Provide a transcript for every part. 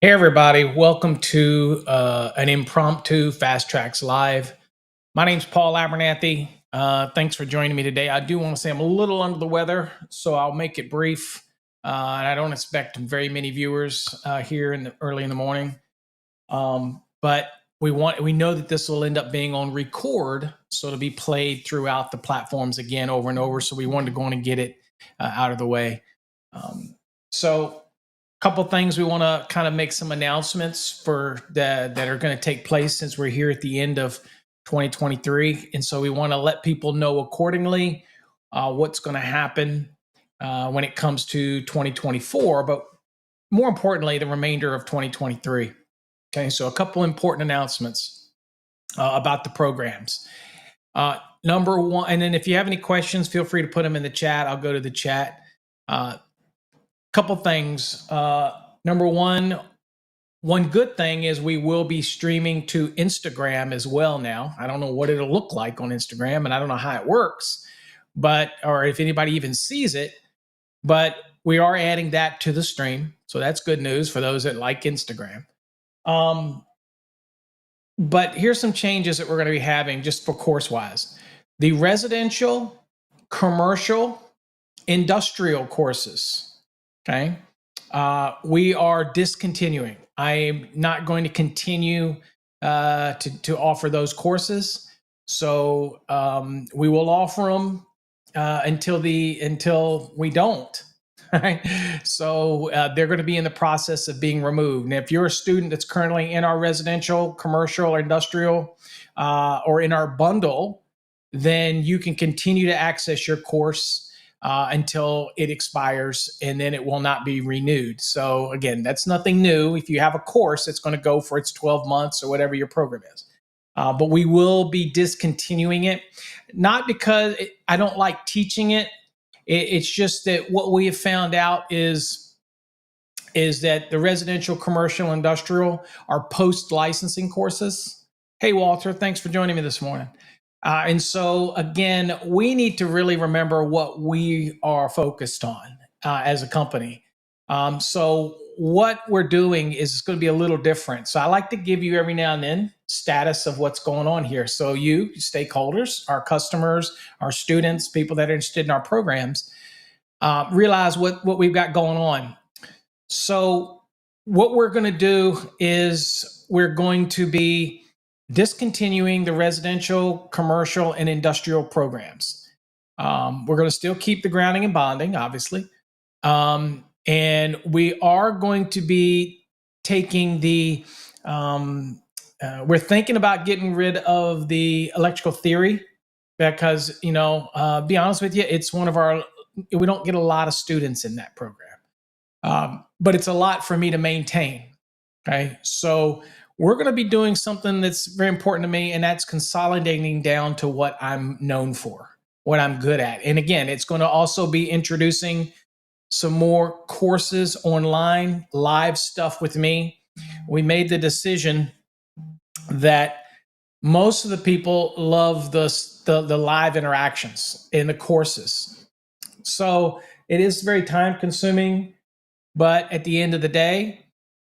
Hey, everybody. Welcome to an impromptu Fast Trax Live. My name's Paul Abernathy. Thanks for joining me today. I do want to say I'm a little under the weather, so I'll make it brief. And I don't expect very many viewers here early in the morning. But we know that this will end up being on record, so it'll be played throughout the platforms again over and over. So we wanted to go on and get it out of the way. So couple things we want to kind of make some announcements for that are going to take place since we're here at the end of 2023, and so we want to let people know accordingly what's going to happen when it comes to 2024, but more importantly the remainder of 2023. Okay, so a couple important announcements about the programs. Number one, and then if you have any questions, feel free to put them in the chat. I'll go to the chat. Couple things. Number one good thing is we will be streaming to Instagram as well now. I don't know what it'll look like on Instagram, and I don't know how it works, or if anybody even sees it, but we are adding that to the stream. So that's good news for those that like Instagram. But here's some changes that we're going to be having just for course-wise. The residential, commercial, industrial courses. Okay. We are discontinuing. I am not going to continue to offer those courses. So we will offer them until we don't. Right? So they're going to be in the process of being removed. And if you're a student that's currently in our residential, commercial, or industrial, or in our bundle, then you can continue to access your course until it expires, and then it will not be renewed. So again, that's nothing new. If you have a course, it's going to go for its 12 months or whatever your program is. But we will be discontinuing it, not because I don't like teaching it. It's just that what we have found out is that the residential, commercial, industrial are post-licensing courses. Hey, Walter, thanks for joining me this morning. And so, again, we need to really remember what we are focused on as a company. So what we're doing is going to be a little different. So I like to give you every now and then status of what's going on here. So you, stakeholders, our customers, our students, people that are interested in our programs, realize what we've got going on. So what we're going to do is we're going to be discontinuing the residential, commercial, and industrial programs. We're going to still keep the grounding and bonding, obviously. And we are going to be taking we're thinking about getting rid of the electrical theory because, be honest with you, it's we don't get a lot of students in that program. But it's a lot for me to maintain. Okay. So we're going to be doing something that's very important to me, and that's consolidating down to what I'm known for, what I'm good at. And again, it's going to also be introducing some more courses online, live stuff with me. We made the decision that most of the people love the live interactions in the courses. So it is very time consuming, but at the end of the day,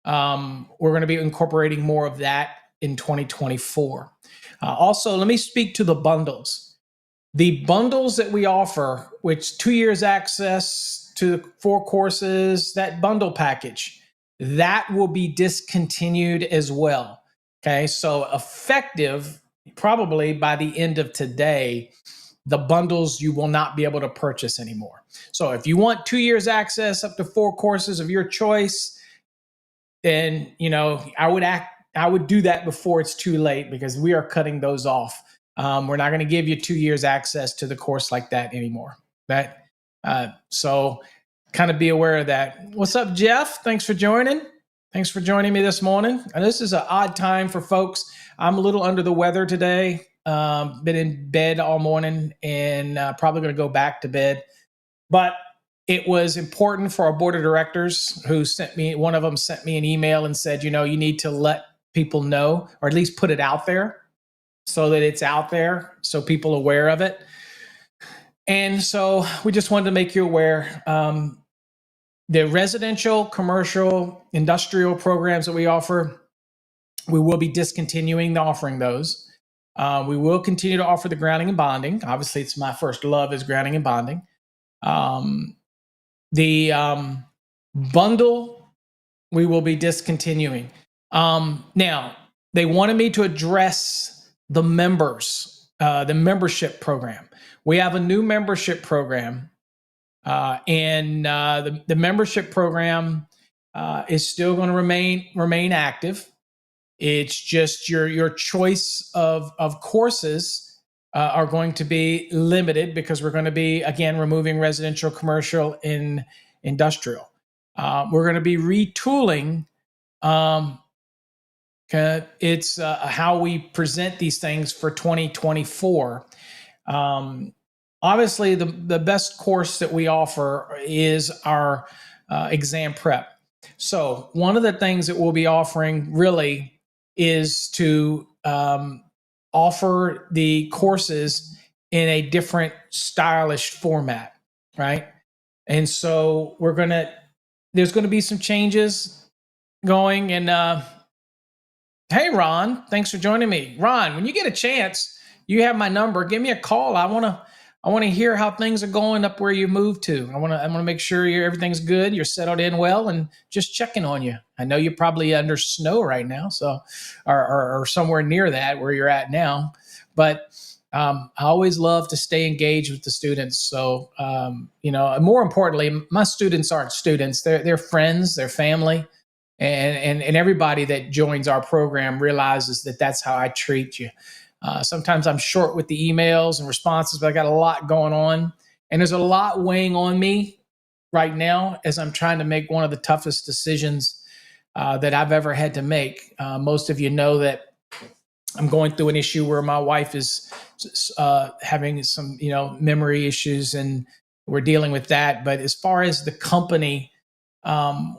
we're going to be incorporating more of that in 2024. Also, let me speak to the bundles. The bundles that we offer, which 2 years access to 4 courses, that bundle package, that will be discontinued as well. Okay, so effective probably by the end of today, the bundles you will not be able to purchase anymore. So if you want 2 years access up to 4 courses of your choice, then, I would do that before it's too late, because we are cutting those off. We're not going to give you 2 years access to the course like that anymore. So kind of be aware of that. What's up, Jeff? Thanks for joining. Thanks for joining me this morning. And this is an odd time for folks. I'm a little under the weather today. Been in bed all morning, and probably going to go back to bed. But it was important for our board of directors, who one of them sent me an email and said, you need to let people know, or at least put it out there so that it's out there, so people are aware of it. And so we just wanted to make you aware. The residential, commercial, industrial programs that we offer, we will be discontinuing offering those. We will continue to offer the grounding and bonding. Obviously, it's my first love is grounding and bonding. The bundle, we will be discontinuing. Now, they wanted me to address the members, the membership program. We have a new membership program, and the membership program is still going to remain active. It's just your choice of courses are going to be limited, because we're going to be, again, removing residential, commercial, and industrial. We're going to be retooling. It's how we present these things for 2024. Obviously, the best course that we offer is our exam prep. So one of the things that we'll be offering really is to offer the courses in a different stylish format, right? And so there's going to be some changes going. And hey, Ron, thanks for joining me. Ron, when you get a chance, you have my number. Give me a call. I want to hear how things are going up where you moved to. I want to make sure everything's good. You're settled in well, and just checking on you. I know you're probably under snow right now, so or somewhere near that where you're at now. But I always love to stay engaged with the students. So more importantly, my students aren't students; they're friends, they're family, and everybody that joins our program realizes that that's how I treat you. Sometimes I'm short with the emails and responses, but I got a lot going on. And there's a lot weighing on me right now as I'm trying to make one of the toughest decisions that I've ever had to make. Most of you know that I'm going through an issue where my wife is having some, memory issues, and we're dealing with that. But as far as the company,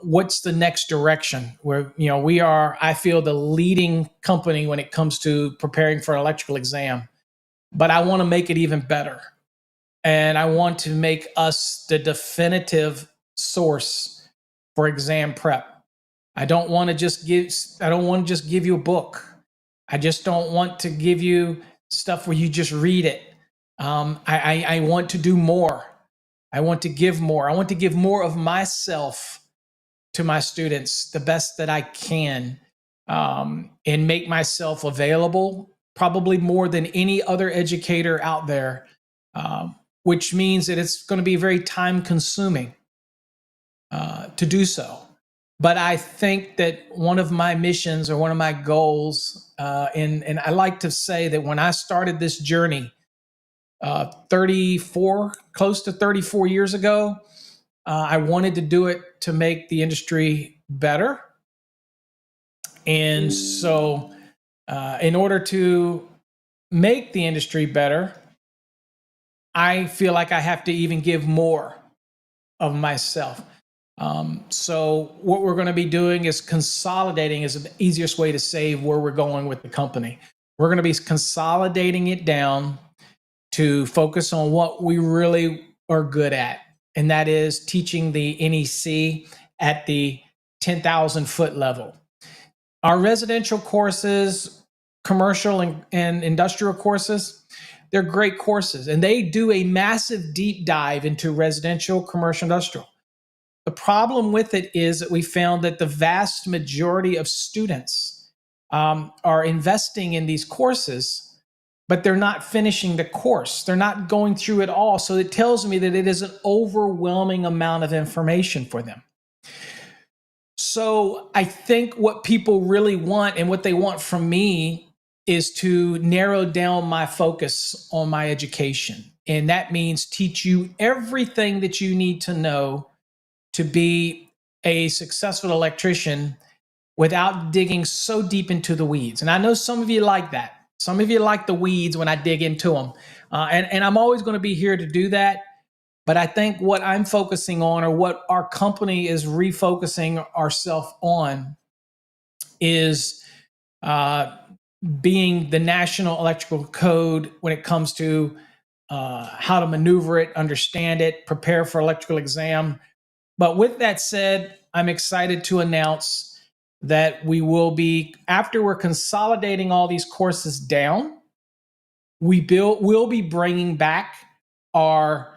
what's the next direction? Where we are, I feel, the leading company when it comes to preparing for an electrical exam, but I want to make it even better, and I want to make us the definitive source for exam prep. I don't want to just give you a book. I just don't want to give you stuff where you just read it. I want to do more. I want to give more. I want to give more of myself to my students, the best that I can, and make myself available, probably more than any other educator out there, which means that it's going to be very time consuming to do so. But I think that one of my missions, or one of my goals, and I like to say that when I started this journey close to 34 years ago, I wanted to do it to make the industry better. And so in order to make the industry better, I feel like I have to even give more of myself. So what we're going to be doing is consolidating is the easiest way to say where we're going with the company. We're going to be consolidating it down to focus on what we really are good at, and that is teaching the NEC at the 10,000 foot level. Our residential courses, commercial and industrial courses, they're great courses, and they do a massive deep dive into residential, commercial, industrial. The problem with it is that we found that the vast majority of students are investing in these courses, but they're not finishing the course. They're not going through it all. So it tells me that it is an overwhelming amount of information for them. So I think what people really want and what they want from me is to narrow down my focus on my education. And that means teach you everything that you need to know to be a successful electrician without digging so deep into the weeds. And I know some of you like that. Some of you like the weeds when I dig into them. And I'm always going to be here to do that. But I think what I'm focusing on, or what our company is refocusing ourselves on, is uh, being the national electrical code when it comes to how to maneuver it, understand it, prepare for electrical exam. But with that said, I'm excited to announce that we will be, after we're consolidating all these courses down, we'll be bringing back our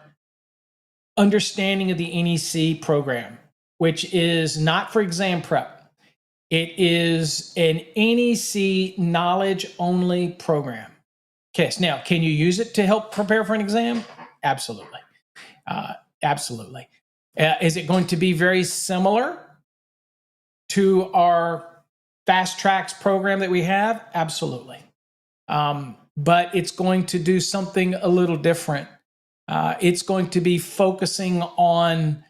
understanding of the NEC program, which is not for exam prep. It is an NEC knowledge only program. Okay, so now can you use it to help prepare for an exam? Absolutely. Absolutely. Is it going to be very similar to our Fast Trax program that we have? Absolutely. But it's going to do something a little different. It's going to be focusing on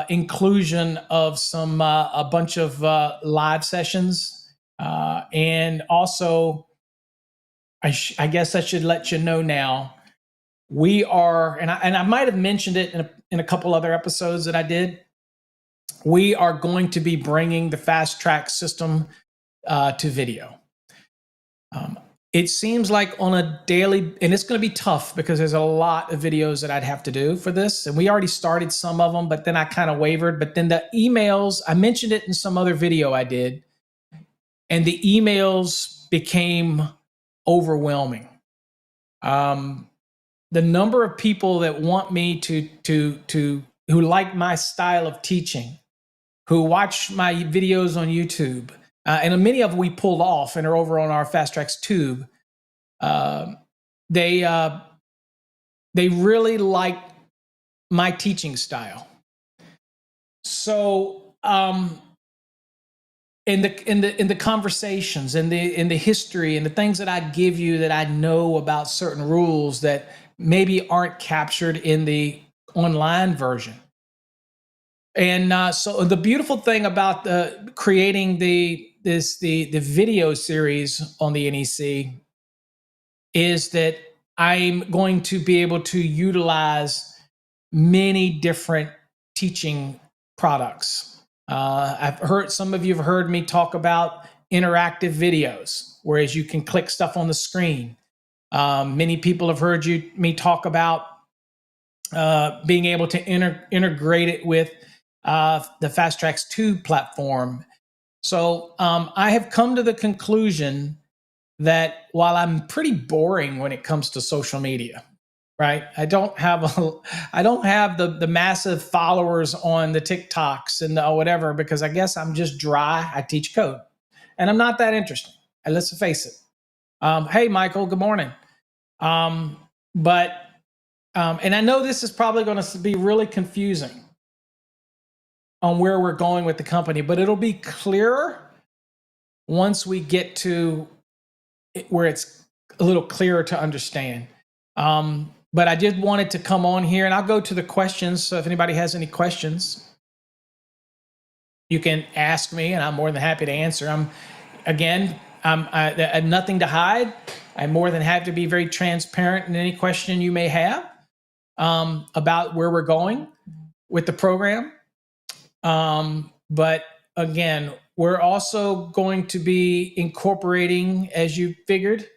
inclusion of a bunch of live sessions. And also, I guess I should let you know now, we are, and I might have mentioned it in a couple other episodes that I did, we are going to be bringing the Fast Trax system to video. It seems like on a daily, and it's going to be tough because there's a lot of videos that I'd have to do for this. And we already started some of them, but then I kind of wavered. But then the emails, I mentioned it in some other video I did, and the emails became overwhelming. The number of people that want me who like my style of teaching, who watch my videos on YouTube, and many of them we pulled off and are over on our Fast Trax tube. They really like my teaching style. So in the conversations, in the history, and the things that I give you that I know about certain rules that maybe aren't captured in the online version. And so the beautiful thing about creating the video series on the NEC is that I'm going to be able to utilize many different teaching products. I've heard, some of you have heard me talk about interactive videos, whereas you can click stuff on the screen. Many people have heard me talk about being able to integrate it with the Fast Trax 2 platform. So I have come to the conclusion that while I'm pretty boring when it comes to social media, right? I don't have the massive followers on the TikToks and the whatever, because I guess I'm just dry. I teach code, and I'm not that interesting. And let's face it. Hey, Michael. Good morning. And I know this is probably going to be really confusing on where we're going with the company, but it'll be clearer once we get to where it's a little clearer to understand. But I did wanted to come on here, and I'll go to the questions. So if anybody has any questions, you can ask me, and I'm more than happy to answer. I have nothing to hide. I'm more than happy to be very transparent in any question you may have about where we're going with the program. But again, we're also going to be incorporating, as you figured,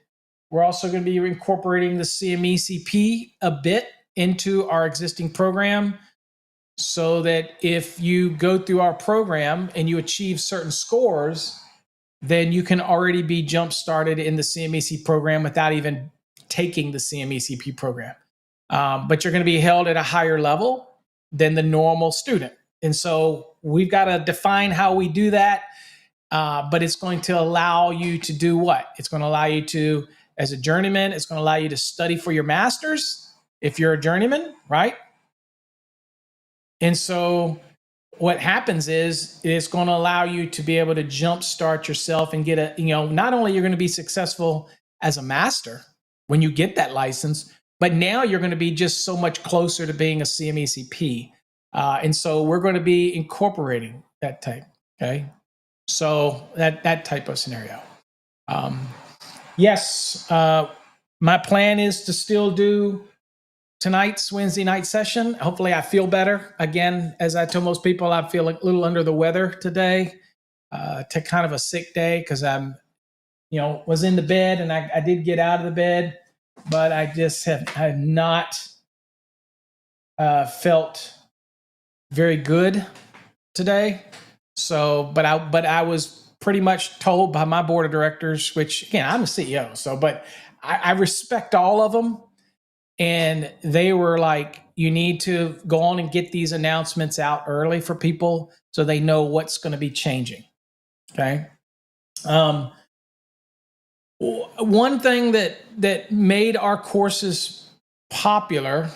we're also going to be incorporating the CMECP a bit into our existing program, so that if you go through our program and you achieve certain scores, then you can already be jump started in the CMEC program without even taking the CMECP program. But you're going to be held at a higher level than the normal student. And so we've got to define how we do that. But it's going to allow you to do what? It's going to allow you to, as a journeyman, it's going to allow you to study for your master's if you're a journeyman, right? And so what happens is it's going to allow you to be able to jumpstart yourself and get a, not only you're going to be successful as a master when you get that license, but now you're going to be just so much closer to being a CMECP. And so we're going to be incorporating that type. Okay. So that type of scenario. Yes. My plan is to still do tonight's Wednesday night session. Hopefully I feel better. Again, as I told most people, I feel a little under the weather today, to kind of a sick day because I'm, was in the bed and I did get out of the bed, but I just have not felt very good today. So, but I was pretty much told by my board of directors, which again, I'm the CEO. So, but I respect all of them. And they were like, you need to go on and get these announcements out early for people so they know what's going to be changing. Okay. One thing that made our courses popular,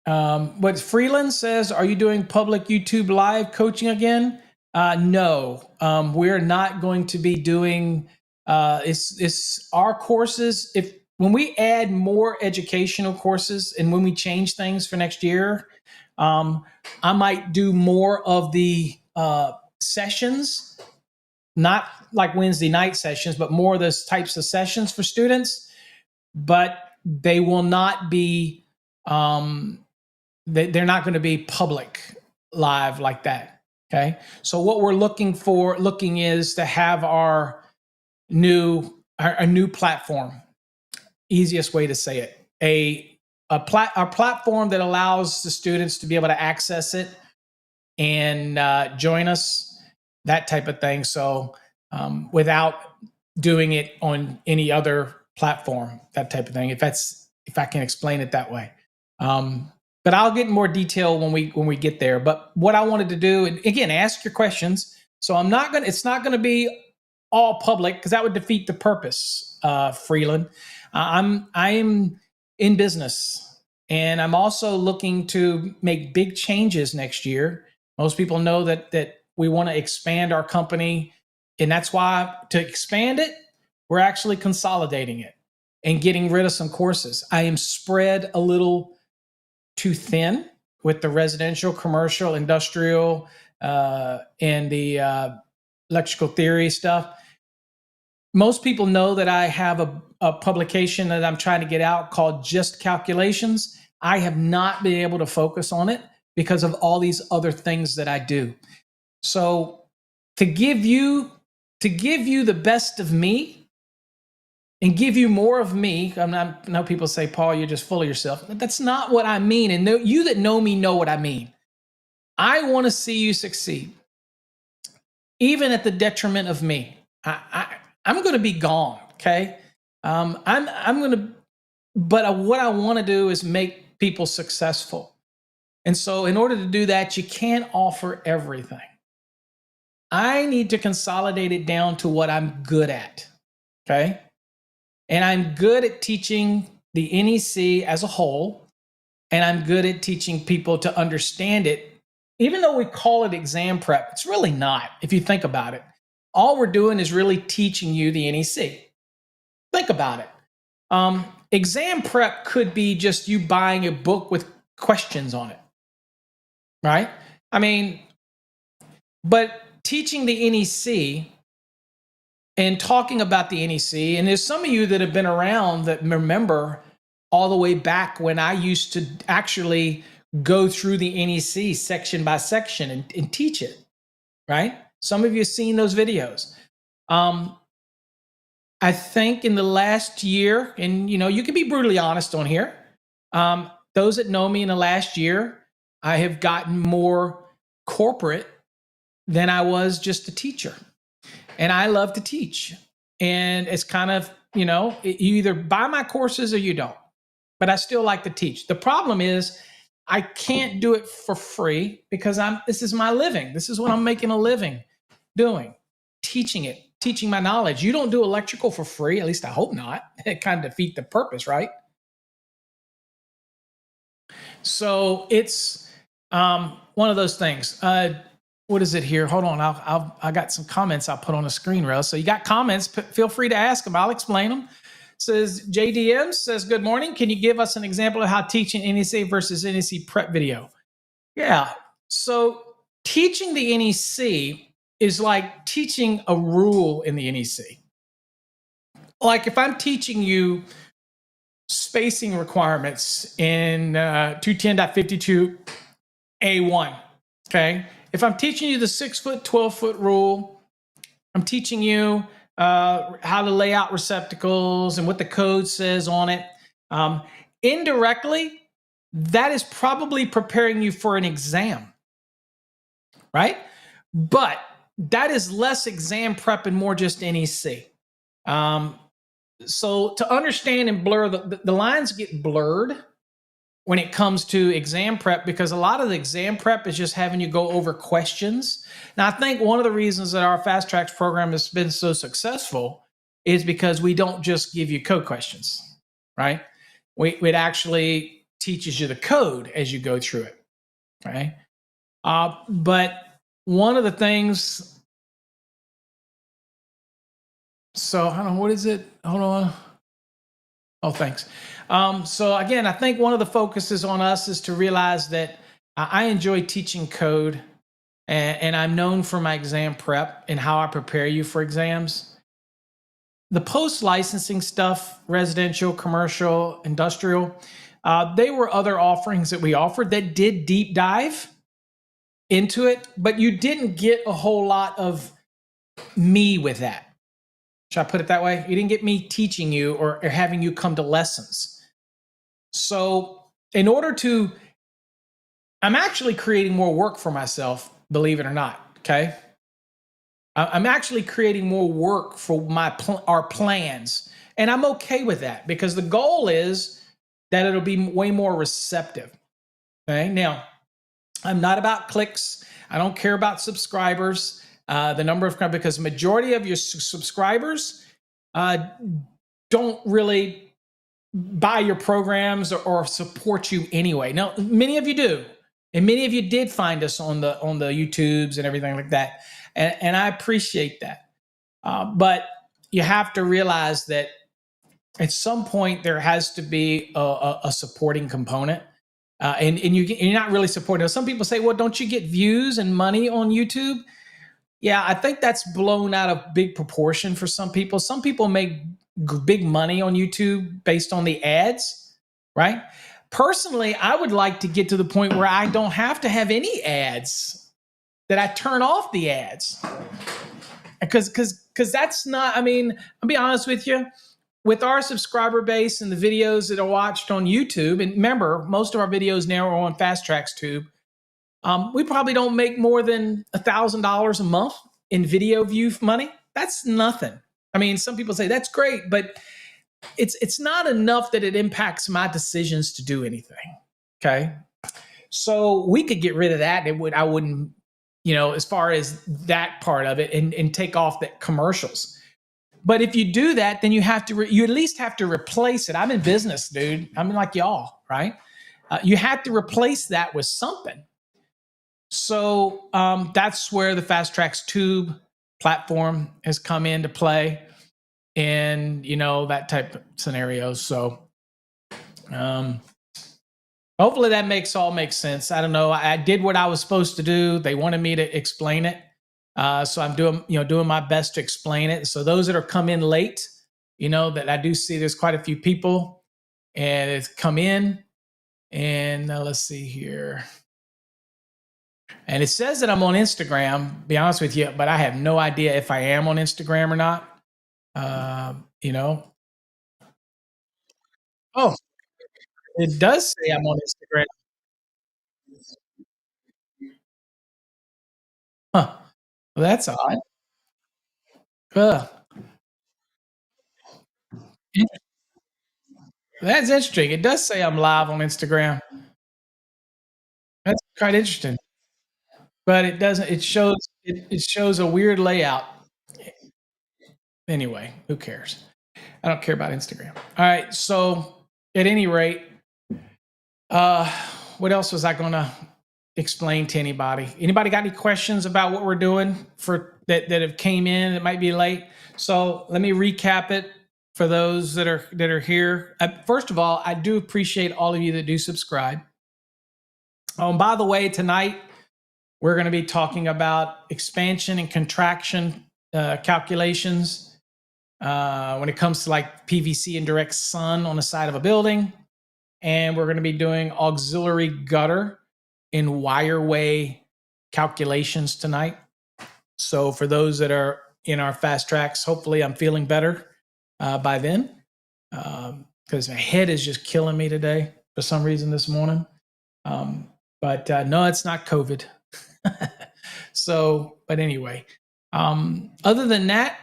what Freeland says, are you doing public YouTube live coaching again? No, we're not going to be doing, it's our courses. When we add more educational courses and when we change things for next year, I might do more of the sessions, not like Wednesday night sessions, but more of those types of sessions for students. But they will not be, they're not going to be public live like that. Okay. So what we're looking is to have our new platform. Easiest way to say it, a platform that allows the students to be able to access it and join us, that type of thing. So without doing it on any other platform, that type of thing. If I can explain it that way. But I'll get in more detail when we get there. But what I wanted to do, and again, ask your questions. So it's not gonna be all public because that would defeat the purpose, Freeland. I'm in business, and I'm also looking to make big changes next year. Most people know that we want to expand our company, and that's why to expand it, we're actually consolidating it and getting rid of some courses. I am spread a little too thin with the residential, commercial, industrial, and the electrical theory stuff. Most people know that I have a publication that I'm trying to get out called Just Calculations. I have not been able to focus on it because of all these other things that I do. So to give you the best of me and give you more of me, I know people say, Paul, you're just full of yourself. That's not what I mean. And you that know me know what I mean. I want to see you succeed, even at the detriment of me. I'm going to be gone. Okay. I'm going to, but what I want to do is make people successful. And so in order to do that, you can't offer everything. I need to consolidate it down to what I'm good at. Okay. And I'm good at teaching the NEC as a whole. And I'm good at teaching people to understand it. Even though we call it exam prep, it's really not, if you think about it. All we're doing is really teaching you the NEC. Think about it. Exam prep could be just you buying a book with questions on it, right? I mean, but teaching the NEC and talking about the NEC, and there's some of you that have been around that remember all the way back when I used to actually go through the NEC section by section and teach it, right? Some of you have seen those videos. I think in the last year, and you can be brutally honest on here, those that know me in the last year, I have gotten more corporate than I was just a teacher. And I love to teach. And it's kind of, you either buy my courses or you don't. But I still like to teach. The problem is I can't do it for free because this is my living. This is what I'm making a living doing, teaching my knowledge. You don't do electrical for free, at least I hope not. It kind of defeats the purpose, right? So One of those things. What is it here? Hold on. I got some comments I'll put on the screen, Rose. So you got comments? Feel free to ask them. I'll explain them. Says JDM says, good morning. Can you give us an example of how teaching NEC versus NEC prep video? Yeah. So teaching the NEC is like teaching a rule in the NEC. Like if I'm teaching you spacing requirements in 210.52A1, okay? If I'm teaching you the 6 foot, 12-foot rule, I'm teaching you how to lay out receptacles and what the code says on it. Indirectly, that is probably preparing you for an exam, right? But that is less exam prep and more just NEC. So to understand and blur, the lines get blurred when it comes to exam prep, because a lot of the exam prep is just having you go over questions. Now, I think one of the reasons that our Fast Trax program has been so successful is because we don't just give you code questions, right? It actually teaches you the code as you go through it, right? But one of the things, so I don't know, what is it? Hold on. Oh, thanks. So again, I think one of the focuses on us is to realize that I enjoy teaching code, and I'm known for my exam prep and how I prepare you for exams. The post-licensing stuff, residential, commercial, industrial, they were other offerings that we offered that did deep dive into it, but you didn't get a whole lot of me with that. Should I put it that way? You didn't get me teaching you or having you come to lessons. So in order to, I'm actually creating more work for myself, believe it or not, okay? I'm actually creating more work for our plans. And I'm okay with that because the goal is that it'll be way more receptive, okay? Now, I'm not about clicks. I don't care about subscribers, the number of, because majority of your subscribers don't really buy your programs or support you anyway. Now, many of you do, and many of you did find us on the YouTubes and everything like that, and I appreciate that. But you have to realize that at some point there has to be a supporting component. And you're not really supporting. Some people say, well, don't you get views and money on YouTube? Yeah, I think that's blown out of big proportion for some people. Some people make big money on YouTube based on the ads, right? Personally, I would like to get to the point where I don't have to have any ads, that I turn off the ads. Because that's not, I mean, I'll be honest with you, with our subscriber base and the videos that are watched on YouTube, and remember, most of our videos now are on Fast Trax Tube, we probably don't make more than $1,000 a month in video view money. That's nothing. I mean, some people say that's great, but it's not enough that it impacts my decisions to do anything. Okay, so we could get rid of that. I wouldn't, as far as that part of it, and take off the commercials. But if you do that, then you at least have to replace it. I'm in business, dude. I'm like y'all, right? You have to replace that with something. So that's where the Fast Trax Tube platform has come into play, and that type of scenario. So hopefully that makes sense. I don't know. I did what I was supposed to do. They wanted me to explain it, so I'm doing my best to explain it. So those that are come in late, that I do see, there's quite a few people, and it's come in, and let's see here. And it says that I'm on Instagram, be honest with you, but I have no idea if I am on Instagram or not. Oh, it does say I'm on Instagram. Huh. Well, that's odd. Ugh. That's interesting. It does say I'm live on Instagram. That's quite interesting. But it doesn't, it shows a weird layout. Anyway, who cares? I don't care about Instagram. All right. So at any rate, what else was I gonna explain to anybody. Anybody got any questions about what we're doing for that have came in? It might be late. So let me recap it for those that are here. First of all, I do appreciate all of you that do subscribe. By the way, tonight we're going to be talking about expansion and contraction calculations when it comes to like PVC and direct sun on the side of a building. And we're going to be doing auxiliary gutter in wireway calculations tonight. So for those that are in our Fast Trax, hopefully I'm feeling better by then, because my head is just killing me today for some reason this morning. But no, it's not COVID. So, but anyway, other than that,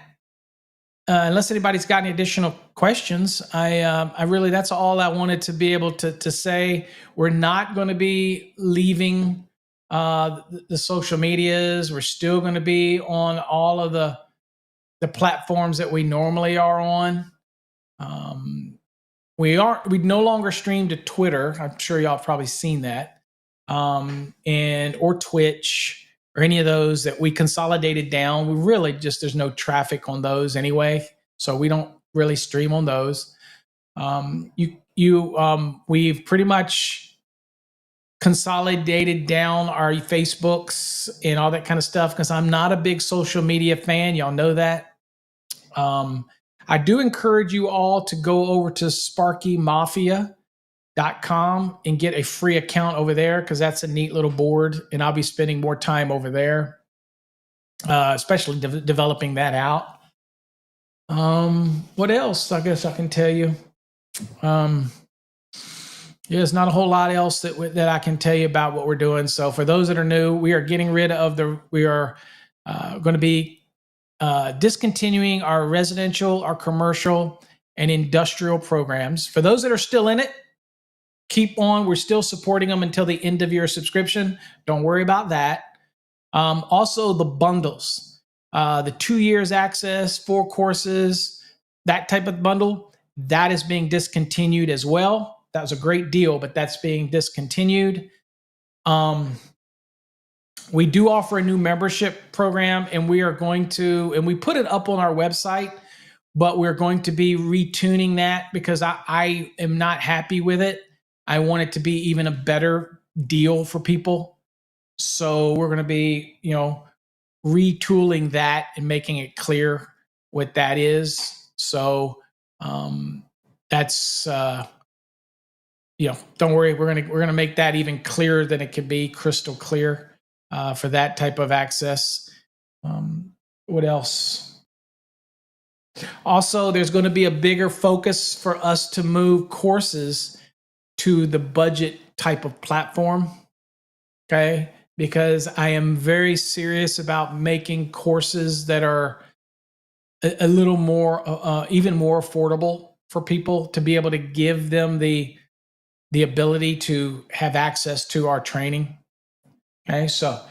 unless anybody's got any additional questions, I really, that's all I wanted to be able to say. We're not going to be leaving the social medias. We're still going to be on all of the platforms that we normally are on. We no longer stream to Twitter. I'm sure y'all have probably seen that, or Twitch or any of those that we consolidated down. We really just, there's no traffic on those anyway, so we don't really stream on those. We've pretty much consolidated down our Facebooks and all that kind of stuff because I'm not a big social media fan. Y'all know that. I do encourage you all to go over to SparkyMafia.com and get a free account over there because that's a neat little board, and I'll be spending more time over there, especially developing that out. What else? I guess I can tell you. There's not a whole lot else that I can tell you about what we're doing. So for those that are new, we are getting rid of we are going to be discontinuing our residential, our commercial, and industrial programs. For those that are still in it, keep on. We're still supporting them until the end of your subscription. Don't worry about that. Also, the bundles, the 2 years access, 4 courses, that type of bundle, that is being discontinued as well. That was a great deal, but that's being discontinued. We do offer a new membership program, and we are going to, and we put it up on our website, but we're going to be retuning that because I am not happy with it. I want it to be even a better deal for people. So we're going to be, retooling that and making it clear what that is. So that's, don't worry. We're going to make that even clearer than it could be, crystal clear for that type of access. What else? Also, there's going to be a bigger focus for us to move courses to the budget type of platform, okay? Because I am very serious about making courses that are a little more, even more affordable for people to be able to give them the ability to have access to our training, okay? So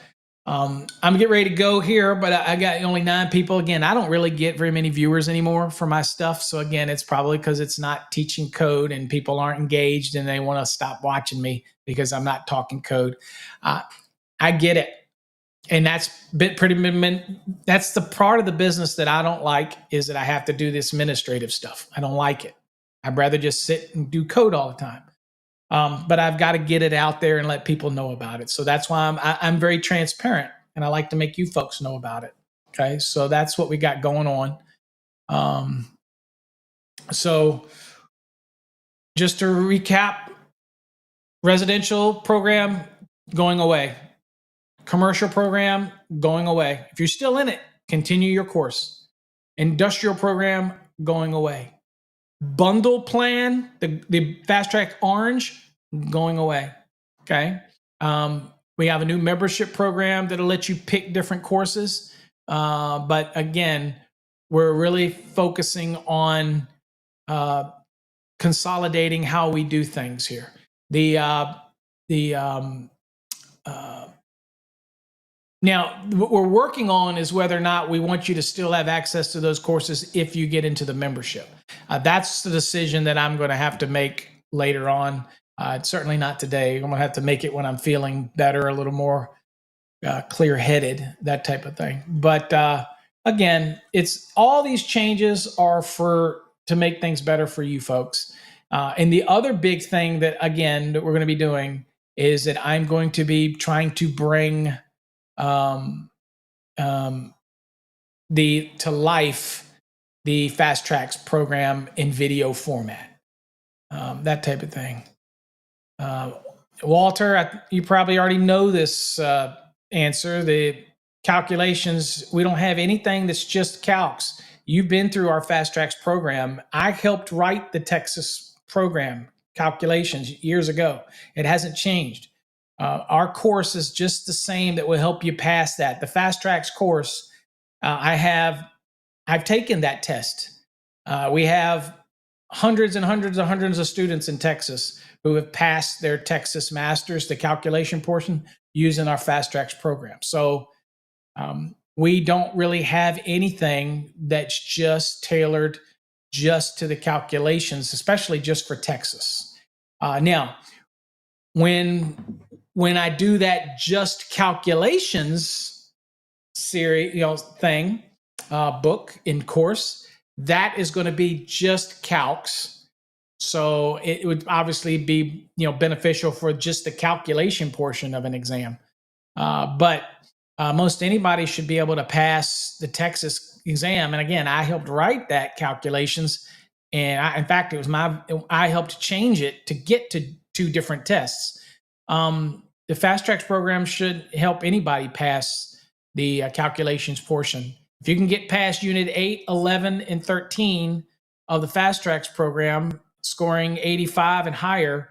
I'm getting ready to go here, but I got only 9 people. Again, I don't really get very many viewers anymore for my stuff. So again, it's probably because it's not teaching code and people aren't engaged and they want to stop watching me because I'm not talking code. I get it. And that's that's the part of the business that I don't like, is that I have to do this administrative stuff. I don't like it. I'd rather just sit and do code all the time. But I've got to get it out there and let people know about it. So that's why I'm very transparent, and I like to make you folks know about it. Okay, so that's what we got going on. So just to recap, residential program going away, commercial program going away. If you're still in it, continue your course. Industrial program going away. Bundle plan, the Fast Track Orange, going away. Okay. We have a new membership program that'll let you pick different courses. But again, we're really focusing on consolidating how we do things here. Now, what we're working on is whether or not we want you to still have access to those courses if you get into the membership. That's the decision that I'm going to have to make later on. Certainly not today. I'm going to have to make it when I'm feeling better, a little more clear-headed, that type of thing. But again, it's all these changes are to make things better for you folks. And the other big thing that, again, that we're going to be doing is that I'm going to be trying to bring to life the Fast Trax program in video format, that type of thing. Walter, you probably already know this answer. The calculations, we don't have anything that's just calcs. You've been through our Fast Trax program. I helped write the Texas program calculations years ago. It hasn't changed. Our course is just the same that will help you pass that. The Fast Trax course, I've taken that test. We have hundreds and hundreds and hundreds of students in Texas who have passed their Texas Masters, the calculation portion, using our Fast Trax program. So we don't really have anything that's just tailored just to the calculations, especially just for Texas. Now, when I do that just calculations series, thing, book in course, that is going to be just calcs. So it would obviously be beneficial for just the calculation portion of an exam. But most anybody should be able to pass the Texas exam. And again, I helped write that calculations, and in fact, I helped change it to get to 2 different tests. The Fast Trax program should help anybody pass the calculations portion. If you can get past Unit 8, 11, and 13 of the Fast Trax program, scoring 85 and higher,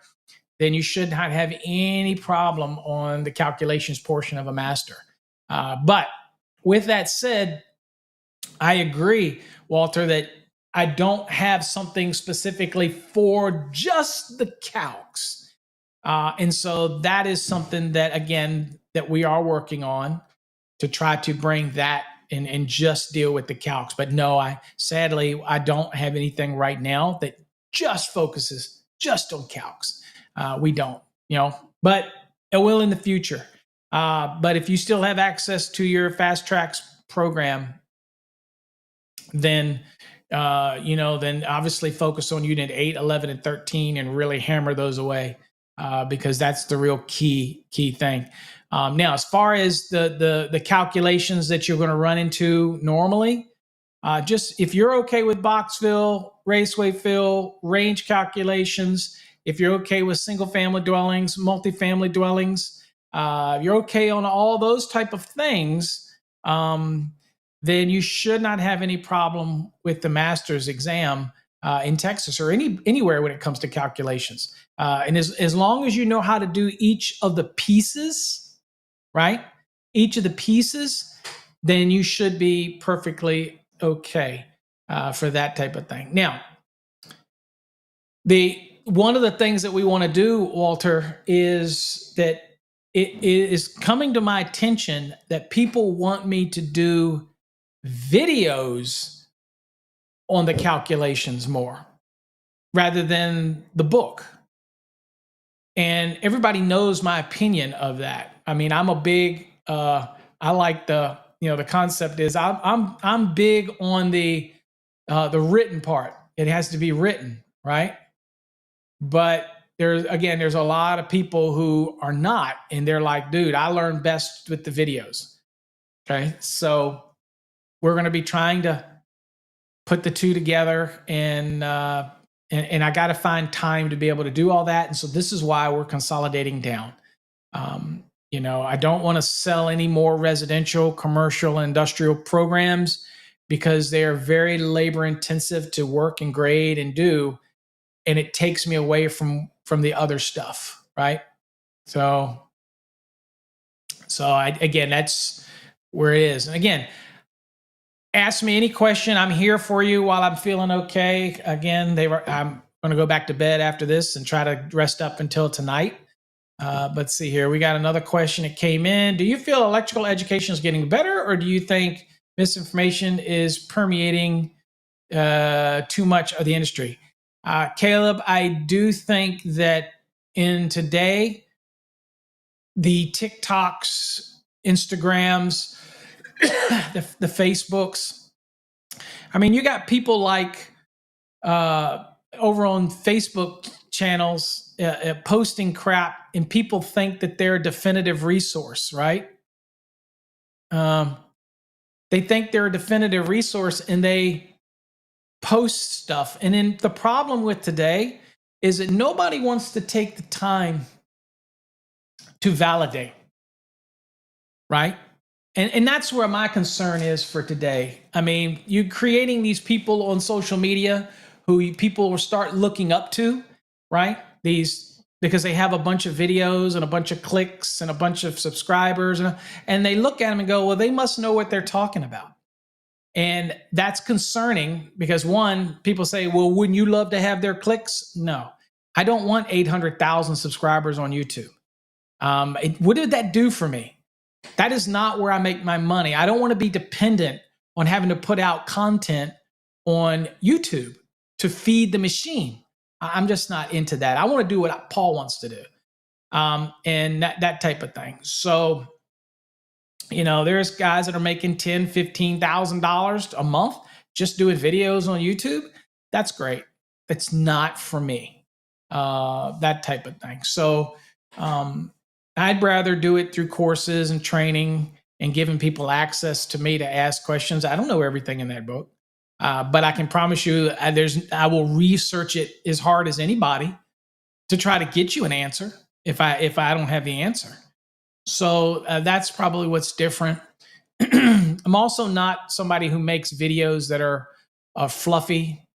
then you should not have any problem on the calculations portion of a master. But with that said, I agree, Walter, that I don't have something specifically for just the calcs. And so that is something that, again, that we are working on to try to bring that and just deal with the calcs. But no, sadly, I don't have anything right now that just focuses just on calcs. We don't, but it will in the future. But if you still have access to your Fast Trax program, then then obviously focus on Unit 8, 11, and 13 and really hammer those away, because that's the real key thing. Now, as far as the calculations that you're going to run into normally, just if you're okay with box fill, raceway fill, range calculations, if you're okay with single family dwellings, multifamily dwellings, you're okay on all those type of things, then you should not have any problem with the master's exam in Texas or anywhere when it comes to calculations. And as long as you know how to do each of the pieces, right? Each of the pieces, then you should be perfectly okay for that type of thing. Now, one of the things that we want to do, Walter, is that it is coming to my attention that people want me to do videos on the calculations more rather than the book. And everybody knows my opinion of that. I mean, I'm a big, I like the concept is I'm big on the written part. It has to be written, right? But there's a lot of people who are not, and they're like, dude, I learn best with the videos. Okay. So we're going to be trying to put the two together, and I got to find time to be able to do all that. And so this is why we're consolidating down. I don't want to sell any more residential, commercial, and industrial programs because they are very labor intensive to work and grade and do. And it takes me away from the other stuff, right? So again, that's where it is. And again, ask me any question. I'm here for you while I'm feeling okay. Again, I'm going to go back to bed after this and try to rest up until tonight. Let's see here. We got another question that came in. Do you feel electrical education is getting better, or do you think misinformation is permeating too much of the industry? Caleb, I do think that in today, the TikToks, Instagrams, the Facebooks. I mean, you got people like over on Facebook channels posting crap, and people think that they're a definitive resource, right? They think they're a definitive resource, and they post stuff. And then the problem with today is that nobody wants to take the time to validate, right? And that's where my concern is for today. I mean, you're creating these people on social media who people will start looking up to, right? These, because they have a bunch of videos and a bunch of clicks and a bunch of subscribers, and they look at them and go, well, they must know what they're talking about. And that's concerning because, one, people say, well, wouldn't you love to have their clicks? No, I don't want 800,000 subscribers on YouTube. What did that do for me? That is not where I make my money. I don't want to be dependent on having to put out content on YouTube to feed the machine. I'm just not into that. I want to do what Paul wants to do, and that type of thing. So, you know, there's guys that are making $10,000, $15,000 a month just doing videos on YouTube. That's great. That's not for me. That type of thing. So, I'd rather do it through courses and training and giving people access to me to ask questions. I don't know everything in that book, but I can promise you I will research it as hard as anybody to try to get you an answer if I don't have the answer. So that's probably what's different. I'm also not somebody who makes videos that are fluffy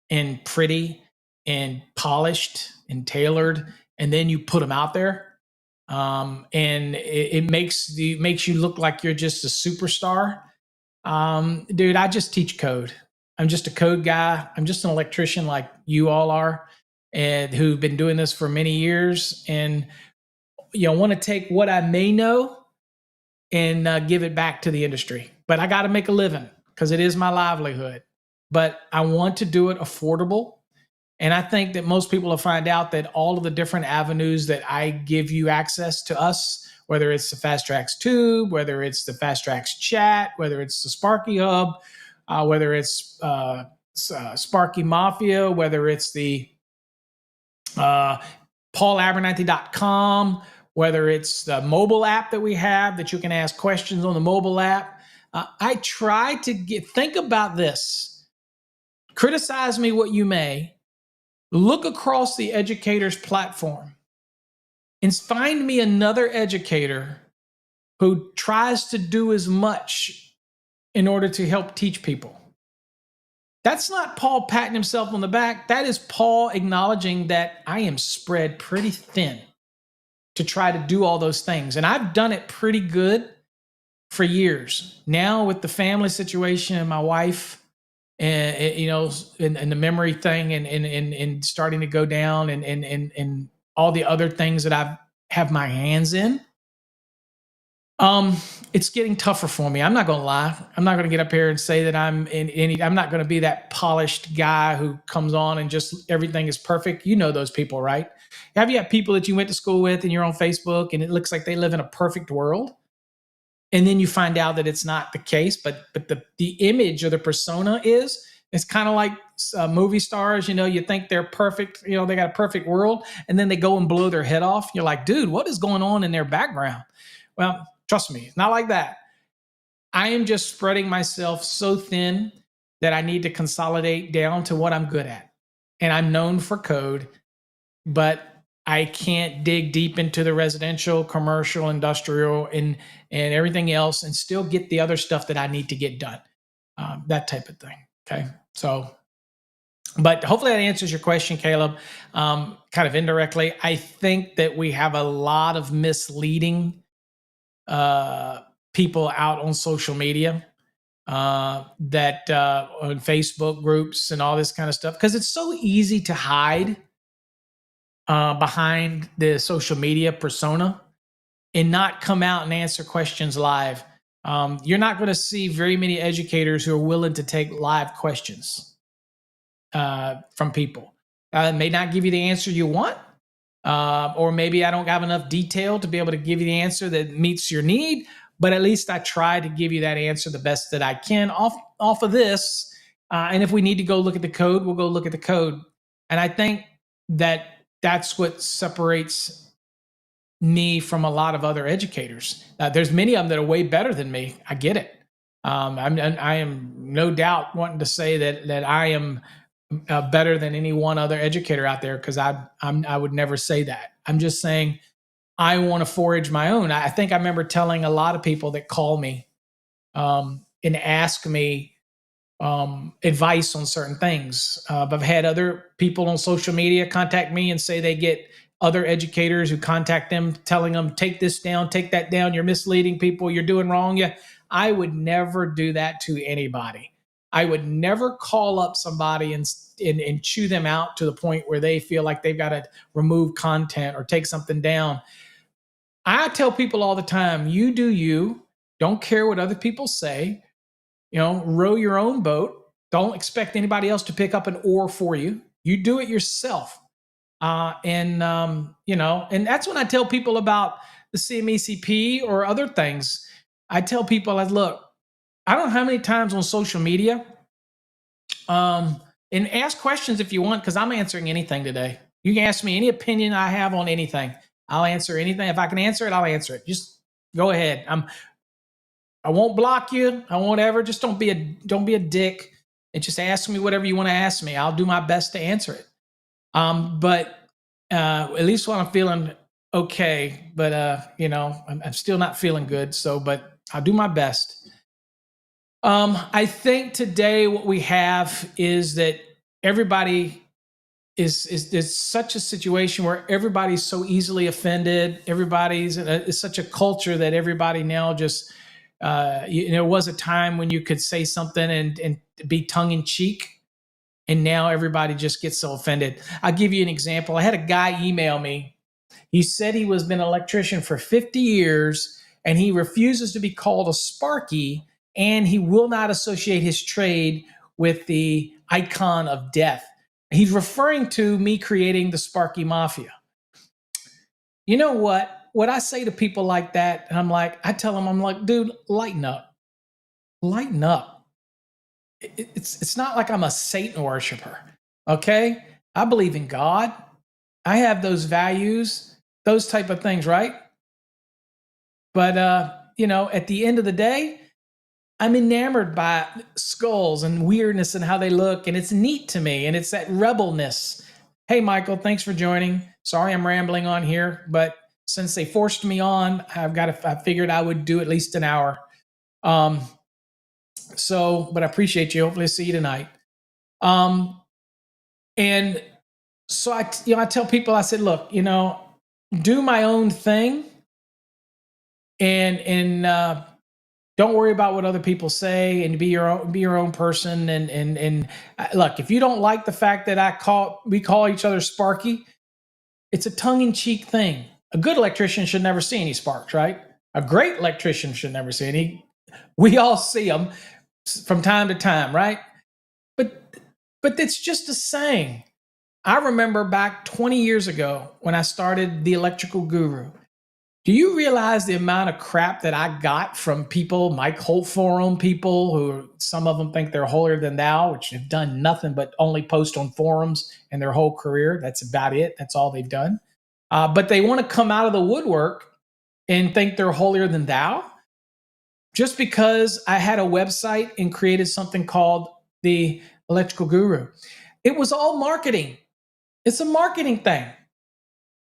and pretty and polished and tailored, and then you put them out there. And it makes you look like you're just a superstar. Dude, I just teach code. I'm just a code guy. I'm just an electrician like you all are, and who've been doing this for many years. And, you know, want to take what I may know and give it back to the industry. But I got to make a living because it is my livelihood. But I want to do it affordable. And I think that most people will find out that all of the different avenues that I give you access to us, whether it's the Fast Trax Tube, whether it's the Fast Trax Chat, whether it's the Sparky Hub, whether it's Sparky Mafia, whether it's the paulabernathy.com, whether it's the mobile app that we have that you can ask questions on the mobile app. I try to think about this. Criticize me what you may. Look across the educator's platform and find me another educator who tries to do as much in order to help teach people. That's not Paul patting himself on the back. That is Paul acknowledging that I am spread pretty thin to try to do all those things. And I've done it pretty good for years. Now with the family situation and my wife, and you know, and the memory thing, and starting to go down, and all the other things that I have my hands in, it's getting tougher for me. I'm not going to lie. I'm not going to get up here and say that I'm not going to be that polished guy who comes on and just everything is perfect. You know those people, right? Have you had people that you went to school with and you're on Facebook and it looks like they live in a perfect world? And then you find out that it's not the case, but the image or the persona is. It's kind of like movie stars, you know, you think they're perfect, you know, they got a perfect world, and then they go and blow their head off. You're like, dude, what is going on in their background? Well, trust me, it's not like that. I am just spreading myself so thin that I need to consolidate down to what I'm good at. And I'm known for code, but I can't dig deep into the residential, commercial, industrial, and everything else and still get the other stuff that I need to get done. That type of thing. Okay. So, but hopefully that answers your question, Caleb, kind of indirectly. I think that we have a lot of misleading people out on social media, that on Facebook groups and all this kind of stuff, because it's so easy to hide behind the social media persona and not come out and answer questions live. You're not going to see very many educators who are willing to take live questions from people. It may not give you the answer you want, or maybe I don't have enough detail to be able to give you the answer that meets your need. But at least I try to give you that answer the best that I can off of this. And if we need to go look at the code, we'll go look at the code. And I think that that's what separates me from a lot of other educators. There's many of them that are way better than me. I get it. I am no doubt wanting to say that I am better than any one other educator out there, because I would never say that. I'm just saying I want to forage my own. I think I remember telling a lot of people that call me and ask me advice on certain things. I've had other people on social media contact me and say they get other educators who contact them telling them, take this down, take that down, you're misleading people, you're doing wrong. Yeah, I would never do that to anybody. I would never call up somebody and chew them out to the point where they feel like they've got to remove content or take something down. I tell people all the time, you do you, don't care what other people say. Row your own boat. Don't expect anybody else to pick up an oar for you. You do it yourself. And that's when I tell people about the CMECP or other things. I tell people, look, I don't know how many times on social media, and ask questions if you want, because I'm answering anything today. You can ask me any opinion I have on anything. I'll answer anything. If I can answer it, I'll answer it. Just go ahead. I won't block you. I won't ever. Just don't be a dick, and just ask me whatever you want to ask me. I'll do my best to answer it. But at least when I'm feeling okay, but I'm still not feeling good. So, but I'll do my best. I think today what we have is that everybody is such a situation where everybody's so easily offended. It's such a culture that everybody now just, there was a time when you could say something and be tongue in cheek. And now everybody just gets so offended. I'll give you an example. I had a guy email me. He said he was been an electrician for 50 years and he refuses to be called a Sparky, and he will not associate his trade with the icon of death. He's referring to me creating the Sparky Mafia. You know what? What I say to people like that, and I tell them, I'm like, dude, lighten up. Lighten up. It's not like I'm a Satan worshiper, okay? I believe in God. I have those values, those type of things, right? But, at the end of the day, I'm enamored by skulls and weirdness and how they look, and it's neat to me, and it's that rebelness. Hey, Michael, thanks for joining. Sorry I'm rambling on here, but since they forced me on, I figured I would do at least an hour. But I appreciate you. Hopefully I'll see you tonight. And so I tell people, I said, look, do my own thing, and don't worry about what other people say, and be your own person. And look, if you don't like the fact that we call each other Sparky, it's a tongue-in-cheek thing. A good electrician should never see any sparks, right? A great electrician should never see any. We all see them from time to time, right? But it's just a saying. I remember back 20 years ago when I started the Electrical Guru. Do you realize the amount of crap that I got from people, Mike Holt forum people, who some of them think they're holier than thou, which have done nothing but only post on forums in their whole career. That's about it. That's all they've done. But they want to come out of the woodwork and think they're holier than thou. Just because I had a website and created something called the Electrical Guru. It was all marketing. It's a marketing thing.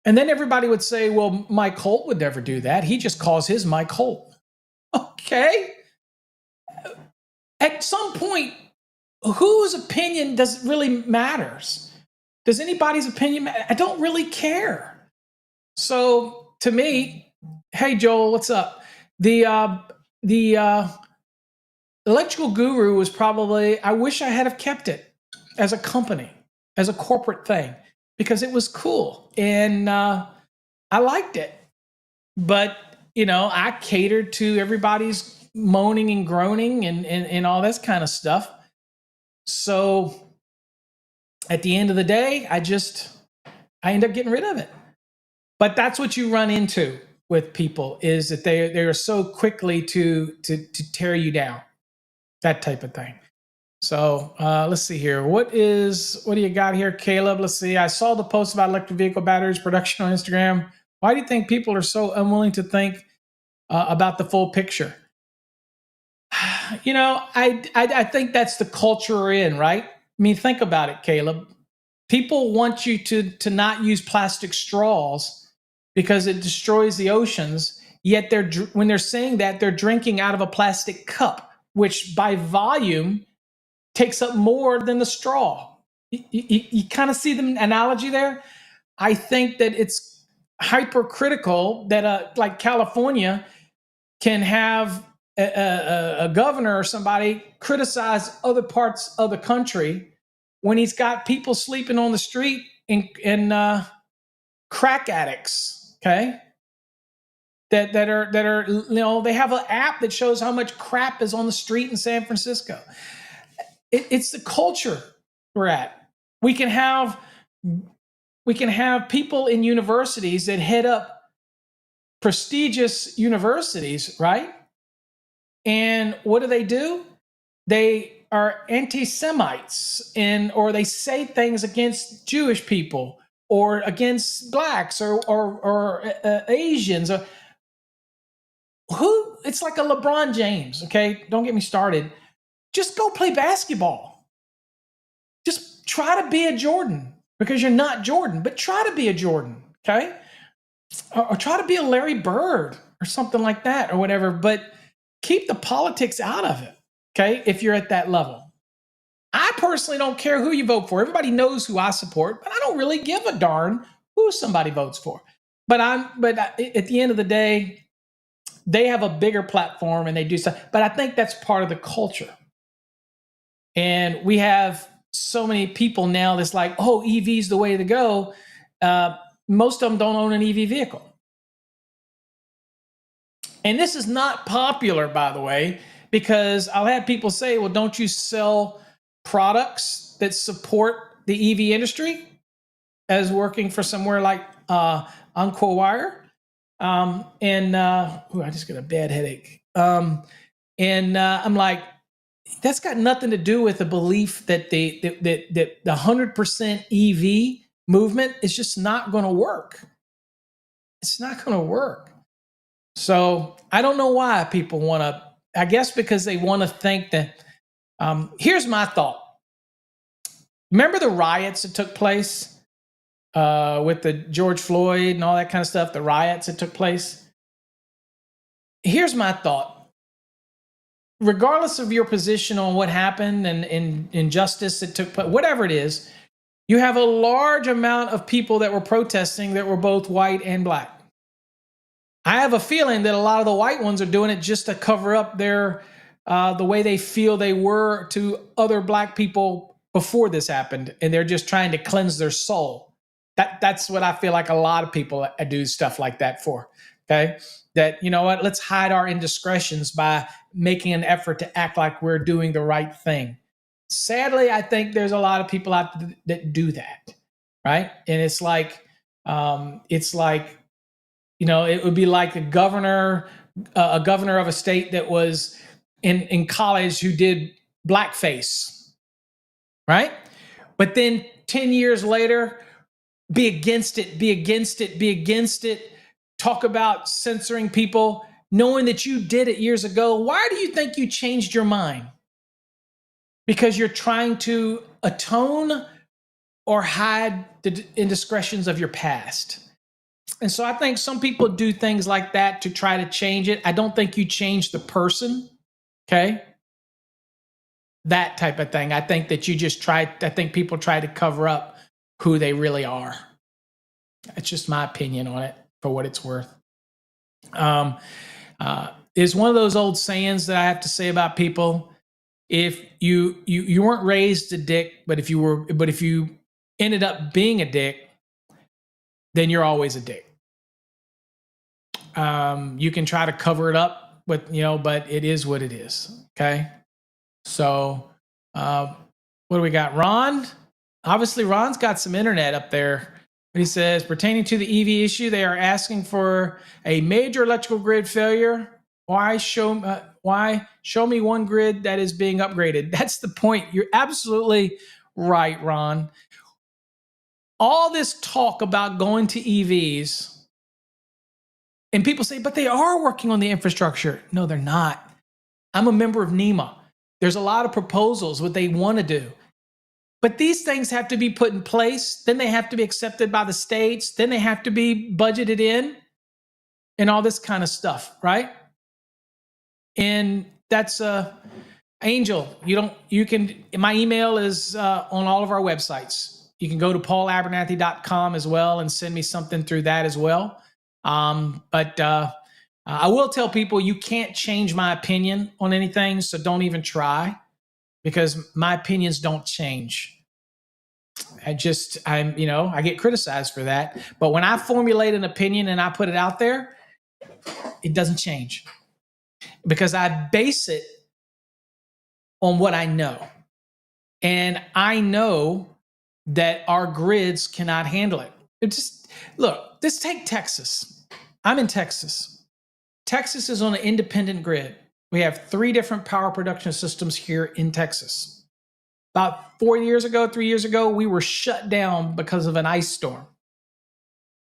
And then everybody would say, well, Mike Holt would never do that. He just calls his Mike Holt. Okay. At some point, whose opinion does it really matters? Does anybody's opinion matter? I don't really care. So to me, hey, Joel, what's up? The Electrical Guru was probably, I wish I had have kept it as a company, as a corporate thing, because it was cool and I liked it. But, I catered to everybody's moaning and groaning and all this kind of stuff. So at the end of the day, I end up getting rid of it. But that's what you run into with people, is that they are so quickly to tear you down, that type of thing. So let's see here. What do you got here, Caleb? Let's see. I saw the post about electric vehicle batteries production on Instagram. Why do you think people are so unwilling to think about the full picture? I think that's the culture we're in, right? I mean, think about it, Caleb. People want you to not use plastic straws because it destroys the oceans. Yet when they're saying that, they're drinking out of a plastic cup, which by volume takes up more than the straw. You kind of see the analogy there. I think that it's hypercritical that like California can have a governor or somebody criticize other parts of the country when he's got people sleeping on the street and crack addicts. Okay, that are they have an app that shows how much crap is on the street in San Francisco. It's the culture we're at. We can have people in universities that head up prestigious universities, right? And what do? They are anti-Semites, or they say things against Jewish people or against blacks or Asians. It's like a LeBron James, okay? Don't get me started. Just go play basketball. Just try to be a Jordan, because you're not Jordan, but try to be a Jordan, okay? Or try to be a Larry Bird or something like that or whatever, but keep the politics out of it, okay, if you're at that level. I personally don't care who you vote for. Everybody knows who I support, but I don't really give a darn who somebody votes for. But at the end of the day, they have a bigger platform and they do stuff. But I think that's part of the culture. And we have so many people now that's like, oh, EV's the way to go. Most of them don't own an EV vehicle. And this is not popular, by the way, because I'll have people say, well, don't you sell products that support the EV industry as working for somewhere like Encore Wire? I just got a bad headache. I'm like, that's got nothing to do with the belief that the 100% EV movement is just not going to work. It's not going to work. So I don't know why people want to, I guess because they want to think that, here's my thought. Remember the riots that took place with the George Floyd and all that kind of stuff, the riots that took place? Here's my thought. Regardless of your position on what happened and injustice that took place, whatever it is, you have a large amount of people that were protesting that were both white and black. I have a feeling that a lot of the white ones are doing it just to cover up their the way they feel they were to other black people before this happened, and they're just trying to cleanse their soul. That's what I feel like a lot of people do stuff like that for. Okay, that, you know what? Let's hide our indiscretions by making an effort to act like we're doing the right thing. Sadly, I think there's a lot of people out there that do that, right? And it's like it would be like a governor of a state that was in college who did blackface, right? But then 10 years later, be against it, talk about censoring people, knowing that you did it years ago. Why do you think you changed your mind? Because you're trying to atone or hide the indiscretions of your past. And so I think some people do things like that to try to change it. I don't think you change the person, okay? That type of thing. I think that I think people try to cover up who they really are. That's just my opinion on it, for what it's worth. It's one of those old sayings that I have to say about people. If you weren't raised a dick, but if you ended up being a dick, then you're always a dick. You can try to cover it up, but it is what it is. Okay. So, what do we got? Ron, obviously Ron's got some internet up there. He says, pertaining to the EV issue, they are asking for a major electrical grid failure. Why show me one grid that is being upgraded? That's the point. You're absolutely right, Ron. All this talk about going to EVs, and people say, but they are working on the infrastructure. No, they're not. I'm a member of NEMA. There's a lot of proposals, what they want to do. But these things have to be put in place. Then they have to be accepted by the states. Then they have to be budgeted in and all this kind of stuff, right? And that's Angel. My email is on all of our websites. You can go to paulabernathy.com as well and send me something through that as well. But I will tell people you can't change my opinion on anything, so don't even try, because my opinions don't change. I get criticized for that. But when I formulate an opinion and I put it out there, it doesn't change, because I base it on what I know. And I know that our grids cannot handle it. Just take Texas. I'm in Texas. Texas is on an independent grid. We have 3 different power production systems here in Texas. About 3 years ago, we were shut down because of an ice storm,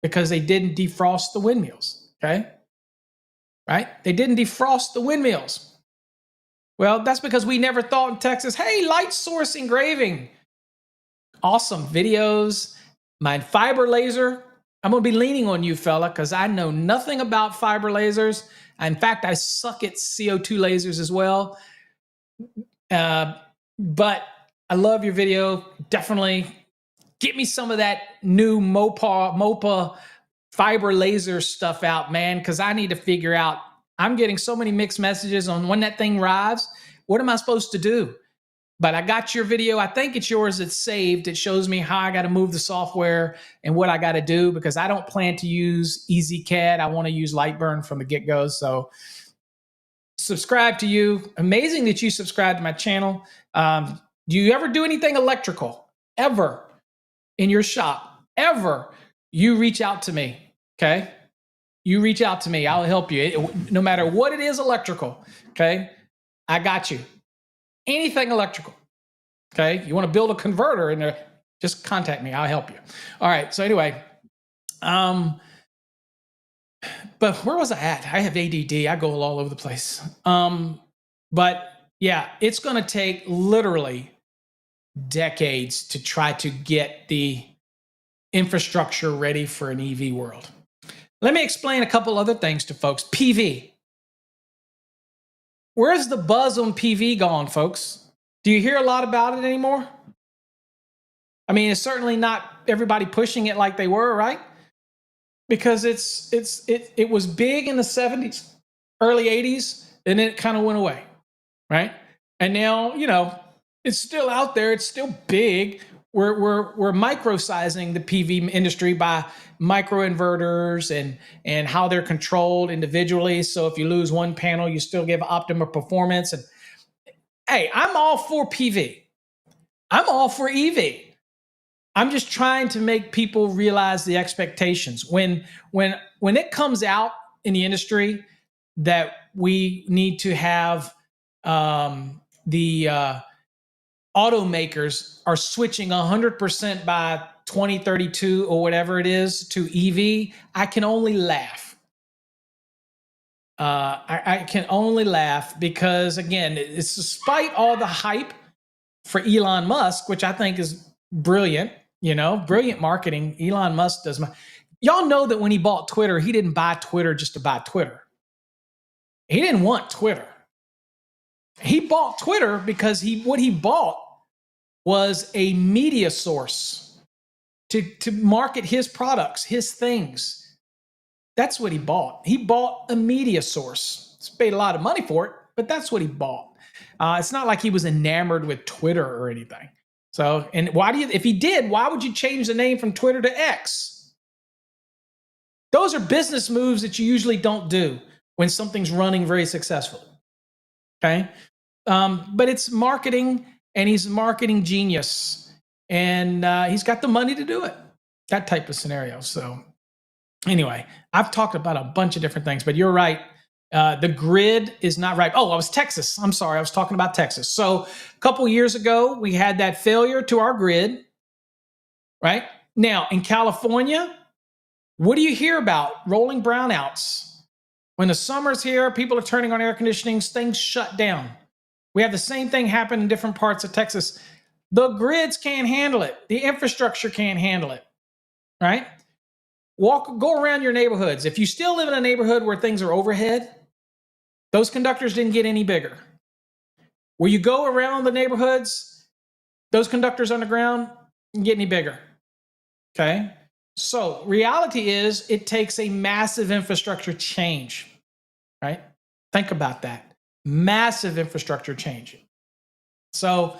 because they didn't defrost the windmills, okay? Right? They didn't defrost the windmills. Well, that's because we never thought in Texas, hey, light source engraving. Awesome videos. My fiber laser. I'm going to be leaning on you, fella, because I know nothing about fiber lasers. In fact, I suck at CO2 lasers as well. But I love your video. Definitely get me some of that new MOPA fiber laser stuff out, man, because I need to figure out. I'm getting so many mixed messages on when that thing arrives. What am I supposed to do? But I got your video. I think it's yours. It's saved. It shows me how I got to move the software and what I got to do, because I don't plan to use EasyCAD. I want to use Lightburn from the get-go. So subscribe to you. Amazing that you subscribe to my channel. Do you ever do anything electrical? Ever in your shop? Ever? You reach out to me, okay? You reach out to me. I'll help you. No matter what it is electrical, okay? I got you. Anything electrical, okay? You want to build a converter in there, just contact me. I'll help you. All right. So anyway, but where was I at? I have ADD. I go all over the place. But yeah, it's going to take literally decades to try to get the infrastructure ready for an EV world. Let me explain a couple other things to folks. PV. Where's the buzz on PV gone, folks? Do you hear a lot about it anymore? I mean, it's certainly not everybody pushing it like they were, right? Because it was big in the 70s, early 80s, and then it kind of went away, right? And now, it's still out there. It's still big. We're micro-sizing the PV industry by microinverters and how they're controlled individually. So if you lose one panel, you still give optimal performance. And hey, I'm all for PV. I'm all for EV. I'm just trying to make people realize the expectations. When it comes out in the industry that we need to have the automakers are switching 100% by 2032 or whatever it is to EV, I can only laugh. I can only laugh because, again, it's despite all the hype for Elon Musk, which I think is brilliant, brilliant marketing. Elon Musk does. Y'all know that when he bought Twitter, he didn't buy Twitter just to buy Twitter. He didn't want Twitter. He bought Twitter because what he bought was a media source to market his products, his things. That's what he bought. He bought a media source. He's paid a lot of money for it, but that's what he bought. It's not like he was enamored with Twitter or anything. So, and if he did, why would you change the name from Twitter to X? Those are business moves that you usually don't do when something's running very successfully. Okay. But it's marketing, and he's a marketing genius, and he's got the money to do it. that type of scenario. So anyway, I've talked about a bunch of different things, but you're right. The grid is not right. Oh, I was Texas. I'm sorry. I was talking about Texas. So a couple years ago, we had that failure to our grid, right? Now, in California, what do you hear about? Rolling brownouts. When the summer's here, people are turning on air conditioning, things shut down. We have the same thing happen in different parts of Texas. The grids can't handle it. The infrastructure can't handle it, right? Go around your neighborhoods. If you still live in a neighborhood where things are overhead, those conductors didn't get any bigger. Where you go around the neighborhoods, those conductors underground didn't get any bigger. Okay? So reality is it takes a massive infrastructure change, right? Think about that. Massive infrastructure change. So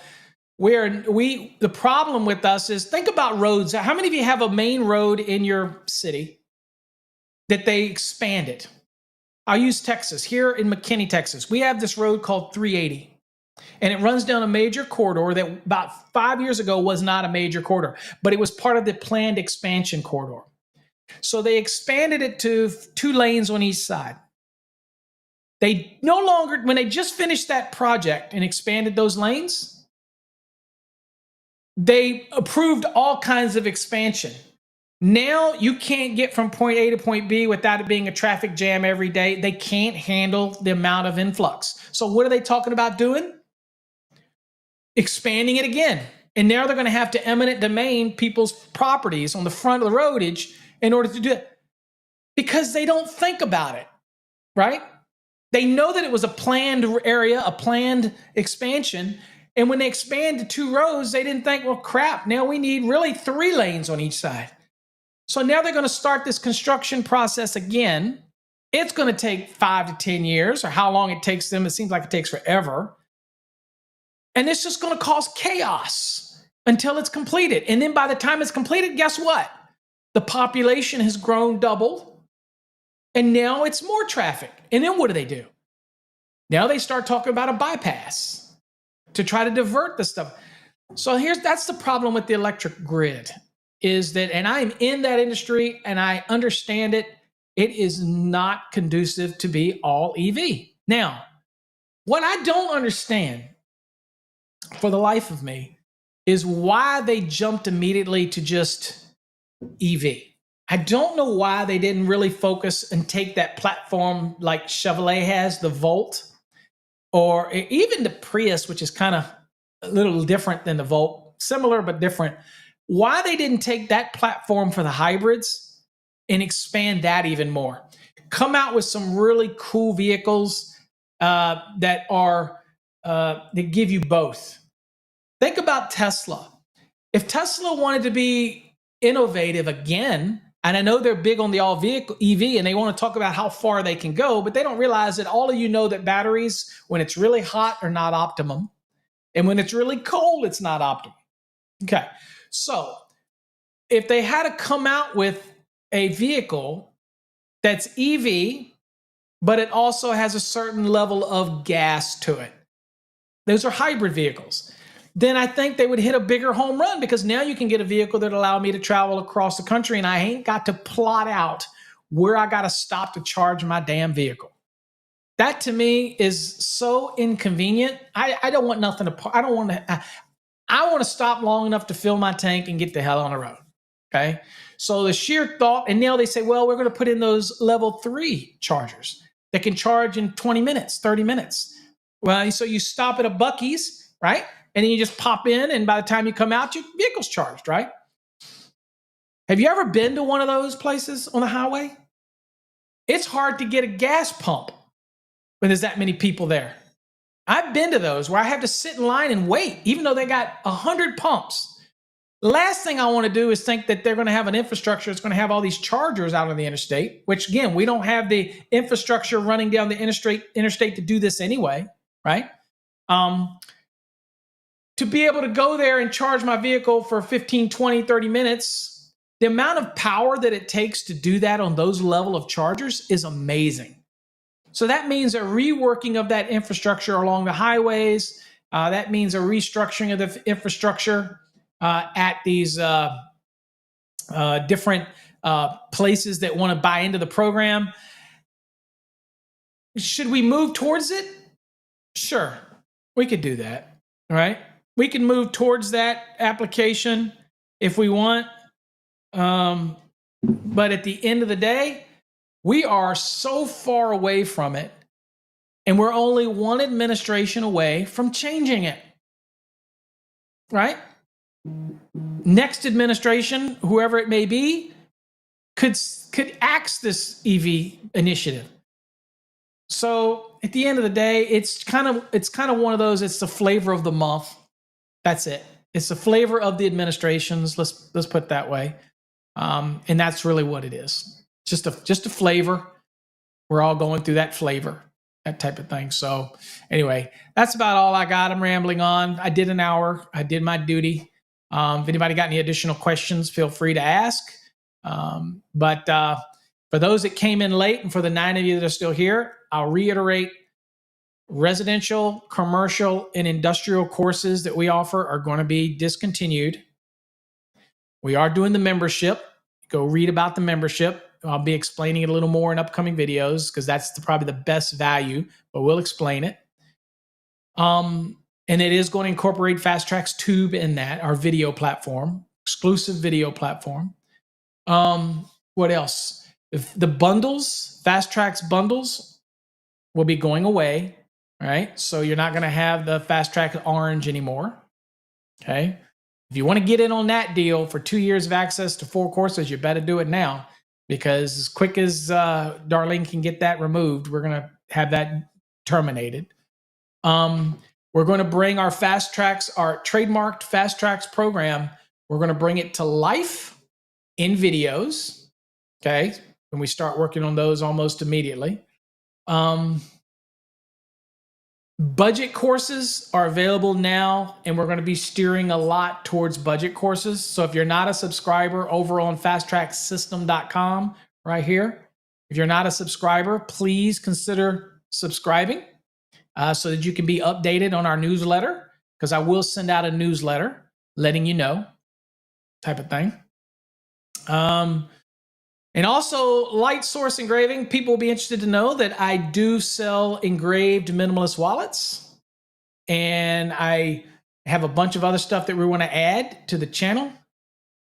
the problem with us is, think about roads. How many of you have a main road in your city that they expanded? I'll use Texas. Here in McKinney, Texas, we have this road called 380. And it runs down a major corridor that about 5 years ago was not a major corridor, but it was part of the planned expansion corridor. So they expanded it to 2 lanes on each side. They no longer, when they just finished that project and expanded those lanes, they approved all kinds of expansion. Now you can't get from point A to point B without it being a traffic jam every day. They can't handle the amount of influx. So what are they talking about doing? Expanding it again. And now they're going to have to eminent domain people's properties on the front of the roadage in order to do it. Because they don't think about it, right? They know that it was a planned area, a planned expansion. And when they expanded 2 roads, they didn't think, well, crap, now we need really 3 lanes on each side. So now they're going to start this construction process again. It's going to take 5 to 10 years, or how long it takes them. It seems like it takes forever. And it's just going to cause chaos until it's completed. And then by the time it's completed, guess what? The population has grown double. And now it's more traffic. And then what do? Now they start talking about a bypass to try to divert the stuff. So that's the problem with the electric grid, is that, and I'm in that industry and I understand it, it is not conducive to be all EV. Now, what I don't understand for the life of me is why they jumped immediately to just EV. I don't know why they didn't really focus and take that platform like Chevrolet has, the Volt, or even the Prius, which is kind of a little different than the Volt, similar but different. Why they didn't take that platform for the hybrids and expand that even more. Come out with some really cool vehicles that give you both. Think about Tesla. If Tesla wanted to be innovative again, and I know they're big on the all vehicle EV and they want to talk about how far they can go, but they don't realize that all of you know that batteries, when it's really hot, are not optimum. And when it's really cold, it's not optimum. Okay. So if they had to come out with a vehicle that's EV, but it also has a certain level of gas to it, those are hybrid vehicles, then I think they would hit a bigger home run, because now you can get a vehicle that allow me to travel across the country and I ain't got to plot out where I got to stop to charge my damn vehicle. That to me is so inconvenient. I don't want nothing to, I want to stop long enough to fill my tank and get the hell on the road. Okay. So the sheer thought, and now they say, well, we're going to put in those level 3 chargers that can charge in 20 minutes, 30 minutes. Well, so you stop at a Buc-ee's, right? And then you just pop in, and by the time you come out, your vehicle's charged, right? Have you ever been to one of those places on the highway? It's hard to get a gas pump when there's that many people there. I've been to those where I have to sit in line and wait, even though they got 100 pumps. The last thing I want to do is think that they're going to have an infrastructure that's going to have all these chargers out on the interstate, which, again, we don't have the infrastructure running down the interstate to do this anyway, right? To be able to go there and charge my vehicle for 15, 20, 30 minutes, the amount of power that it takes to do that on those level of chargers is amazing. So that means a reworking of that infrastructure along the highways. That means a restructuring of the infrastructure at these different places that want to buy into the program. Should we move towards it? Sure, we could do that. All right, we can move towards that application if we want. But at the end of the day, we are so far away from it, and we're only one administration away from changing it. Right? Next administration, whoever it may be, could axe this EV initiative. So at the end of the day, it's kind of one of those. It's the flavor of the month. That's it. It's the flavor of the administrations. Let's put it that way. And that's really what it is. Just a flavor. We're all going through that flavor, that type of thing. So anyway, that's about all I got. I'm rambling on. I did an hour. I did my duty. If anybody got any additional questions, feel free to ask. But for those that came in late and for the 9 of you that are still here, I'll reiterate, residential, commercial, and industrial courses that we offer are going to be discontinued. We are doing the membership. Go read about the membership. I'll be explaining it a little more in upcoming videos because that's probably the best value, but we'll explain it. And it is going to incorporate Fast Trax Tube in that, our video platform, exclusive video platform. What else? If the bundles, Fast Trax bundles, will be going away, right? So you're not going to have the Fast Trax Orange anymore, okay? If you want to get in on that deal for 2 years of access to 4 courses, you better do it now, because as quick as Darlene can get that removed, we're going to have that terminated. We're going to bring our Fast Trax, our trademarked Fast Trax program, we're going to bring it to life in videos, okay? And we start working on those almost immediately. Budget courses are available now, and we're going to be steering a lot towards budget courses. So if you're not a subscriber, over on fasttraxsystem.com right here, if you're not a subscriber, please consider subscribing so that you can be updated on our newsletter, because I will send out a newsletter letting you know, type of thing. And also, light source engraving. People will be interested to know that I do sell engraved minimalist wallets. And I have a bunch of other stuff that we want to add to the channel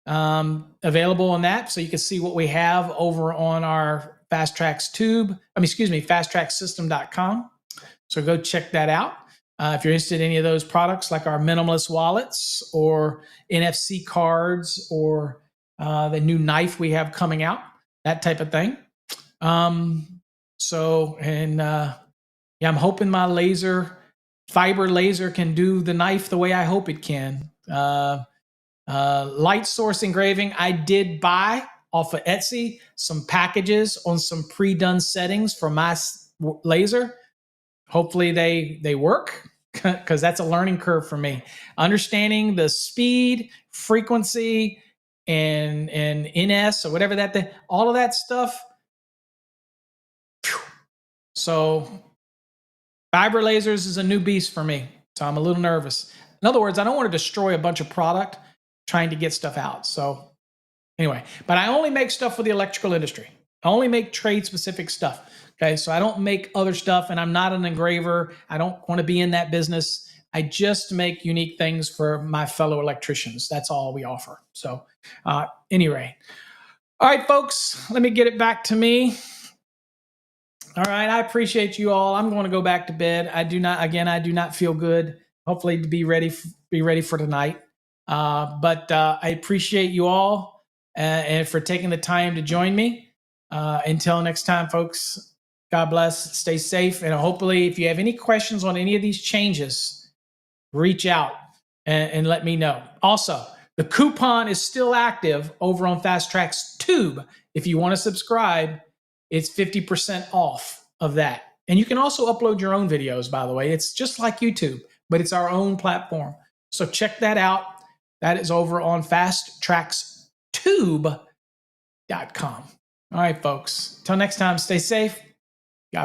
available on that. So you can see what we have over on our Fast Trax Tube. fasttraxsystem.com. So go check that out. If you're interested in any of those products, like our minimalist wallets or NFC cards or the new knife we have coming out, that type of thing. I'm hoping my fiber laser can do the knife the way I hope it can. Light source engraving, I did buy off of Etsy some packages on some pre-done settings for my laser. Hopefully they work, because that's a learning curve for me. Understanding the speed, frequency, and NS or whatever all of that stuff. So fiber lasers is a new beast for me. So I'm a little nervous. In other words, I don't want to destroy a bunch of product trying to get stuff out. So anyway, but I only make stuff for the electrical industry. I only make trade specific stuff. Okay. So I don't make other stuff, and I'm not an engraver. I don't want to be in that business. I just make unique things for my fellow electricians. That's all we offer. So anyway, all right, folks, let me get it back to me. All right, I appreciate you all. I'm going to go back to bed. I do not feel good. Hopefully to be ready for tonight. But I appreciate you all and for taking the time to join me. Until next time, folks, God bless, stay safe. And hopefully if you have any questions on any of these changes, reach out and let me know. Also, the coupon is still active over on Fast Trax Tube. If you want to subscribe, it's 50% off of that. And you can also upload your own videos, by the way. It's just like YouTube, but it's our own platform. So check that out. That is over on fasttraxtube.com. All right, folks. Till next time, stay safe.